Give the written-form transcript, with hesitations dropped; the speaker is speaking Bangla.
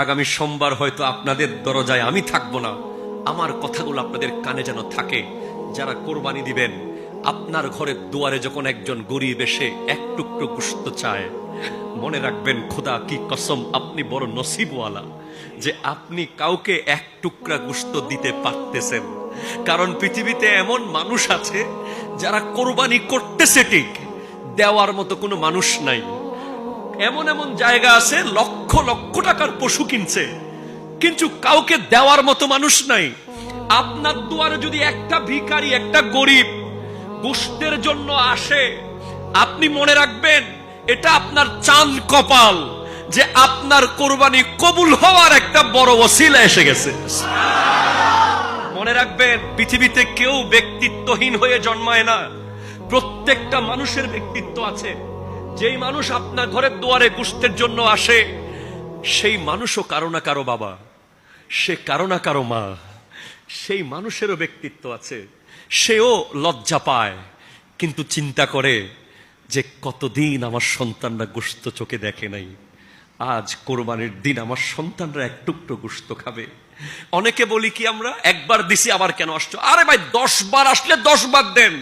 আগামী সোমবার হয়তো আপনাদের দরজায় আমি থাকবো না, আমার কথাগুলো আপনাদের কানে যেন থাকে। যারা কোরবানি দিবেন, আপনার ঘরের দুয়ারে যখন একজন গরিব এসে এক টুকরো গোশত চায়, মনে রাখবেন খোদা কি কসম, আপনি বড় নসিবওয়ালা যে আপনি কাউকে এক টুকরা গোশত দিতে পারতেছেন। কারণ পৃথিবীতে এমন মানুষ আছে যারা কোরবানি করতেছে ঠিক, দেওয়ার মতো কোনো মানুষ নাই। এমন এমন জায়গা আছে লক্ষ লক্ষ টাকার পশু কিনছে, কিন্তু কাউকে দেওয়ার মতো মানুষ নাই। আপনার দুয়ারে যদি একটা ভিখারি, একটা গরিব গোশতের জন্য আসে, আপনি মনে রাখবেন এটা আপনার চাঁদ কপাল যে আপনার কোরবানি কবুল হওয়ার একটা বড় ওসিলা এসে গেছে। মনে রাখবেন পৃথিবীতে কেউ ব্যক্তিত্বহীন হয়ে জন্মায় না, প্রত্যেকটা মানুষের ব্যক্তিত্ব আছে। যেই মানুষ আপনার ঘরের দুয়ারে গোশতের জন্য আসে, সেই মানুষও কারো না কারো বাবা, সে কারো না কারো মা, সেই মানুষেরও ব্যক্তিত্ব আছে। সেও লজ্জা পায়, কিন্তু চিন্তা করে যে কতদিন আমার সন্তানরা গোশত চোখে দেখে নাই, আজ কোরবানির দিন আমার সন্তানরা এক টুকরো গোশত খাবে। অনেকে বলি কি আমরা একবার দিছি আবার কেন আসছো? আরে ভাই 10 বার আসলে 10 বার দেন।